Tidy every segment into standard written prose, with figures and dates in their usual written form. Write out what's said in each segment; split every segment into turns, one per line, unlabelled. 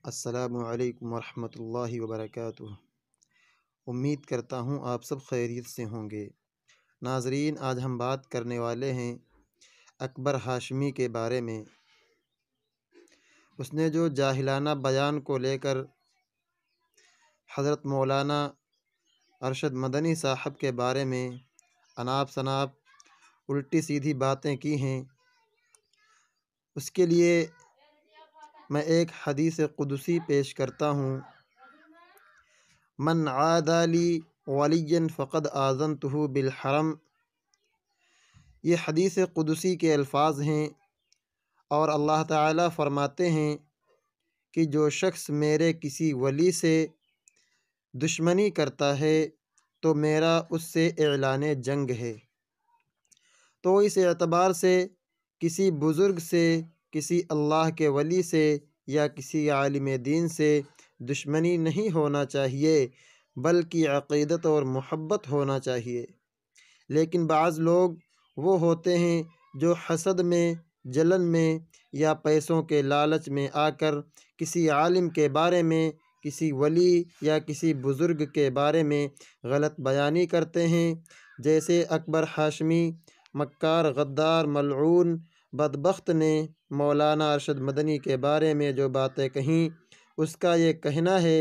السلام علیکم ورحمۃ اللہ وبرکاتہ۔ امید کرتا ہوں آپ سب خیریت سے ہوں گے۔ ناظرین، آج ہم بات کرنے والے ہیں اکبر ہاشمی کے بارے میں۔ اس نے جو جاہلانہ بیان کو لے کر حضرت مولانا ارشد مدنی صاحب کے بارے میں اناپ شناپ الٹی سیدھی باتیں کی ہیں، اس کے لیے میں ایک حدیث قدسی پیش کرتا ہوں: من عادى لي وليا فقد آذنته بالحرم۔ یہ حدیث قدسی کے الفاظ ہیں، اور اللہ تعالیٰ فرماتے ہیں کہ جو شخص میرے کسی ولی سے دشمنی کرتا ہے تو میرا اس سے اعلان جنگ ہے۔ تو اس اعتبار سے کسی بزرگ سے، کسی اللہ کے ولی سے یا کسی عالم دین سے دشمنی نہیں ہونا چاہیے، بلکہ عقیدت اور محبت ہونا چاہیے۔ لیکن بعض لوگ وہ ہوتے ہیں جو حسد میں، جلن میں یا پیسوں کے لالچ میں آ کر کسی عالم کے بارے میں، کسی ولی یا کسی بزرگ کے بارے میں غلط بیانی کرتے ہیں، جیسے اکبر ہاشمی مکار، غدار، ملعون بدبخت نے مولانا ارشد مدنی کے بارے میں جو باتیں کہیں۔ اس کا یہ کہنا ہے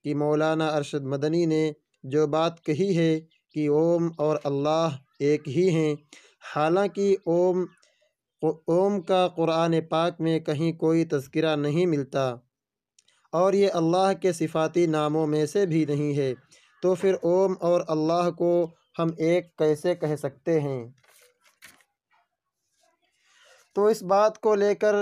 کہ مولانا ارشد مدنی نے جو بات کہی ہے کہ اوم اور اللہ ایک ہی ہیں، حالانکہ اوم کا قرآن پاک میں کہیں کوئی تذکرہ نہیں ملتا، اور یہ اللہ کے صفاتی ناموں میں سے بھی نہیں ہے، تو پھر اوم اور اللہ کو ہم ایک کیسے کہہ سکتے ہیں؟ تو اس بات کو لے کر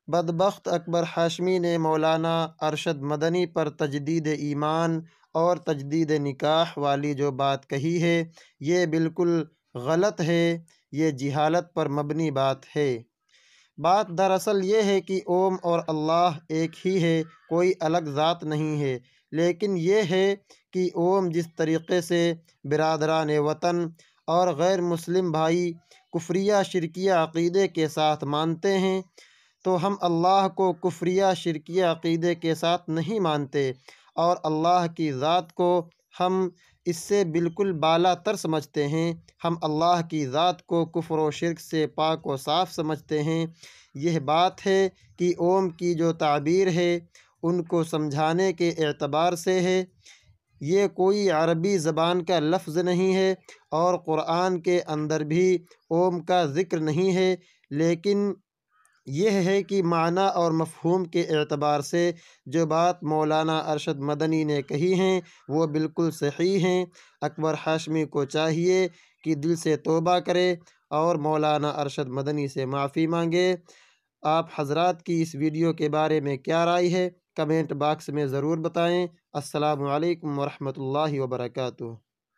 بدبخت اکبر ہاشمی نے مولانا ارشد مدنی پر تجدید ایمان اور تجدید نکاح والی جو بات کہی ہے، یہ بالکل غلط ہے، یہ جہالت پر مبنی بات ہے۔ بات دراصل یہ ہے کہ اوم اور اللہ ایک ہی ہے، کوئی الگ ذات نہیں ہے، لیکن یہ ہے کہ اوم جس طریقے سے برادران وطن اور غیر مسلم بھائی کفریہ شرکیہ عقیدے کے ساتھ مانتے ہیں، تو ہم اللہ کو کفریہ شرکیہ عقیدے کے ساتھ نہیں مانتے، اور اللہ کی ذات کو ہم اس سے بالکل بالا تر سمجھتے ہیں۔ ہم اللہ کی ذات کو کفر و شرک سے پاک و صاف سمجھتے ہیں۔ یہ بات ہے کہ اوم کی جو تعبیر ہے ان کو سمجھانے کے اعتبار سے ہے، یہ کوئی عربی زبان کا لفظ نہیں ہے، اور قرآن کے اندر بھی اوم کا ذکر نہیں ہے، لیکن یہ ہے کہ معنی اور مفہوم کے اعتبار سے جو بات مولانا ارشد مدنی نے کہی ہیں وہ بالکل صحیح ہیں۔ اکبر ہاشمی کو چاہیے کہ دل سے توبہ کرے اور مولانا ارشد مدنی سے معافی مانگے۔ آپ حضرات کی اس ویڈیو کے بارے میں کیا رائے ہے؟ کمنٹ باکس میں ضرور بتائیں۔ السلام علیکم ورحمۃ اللہ وبرکاتہ۔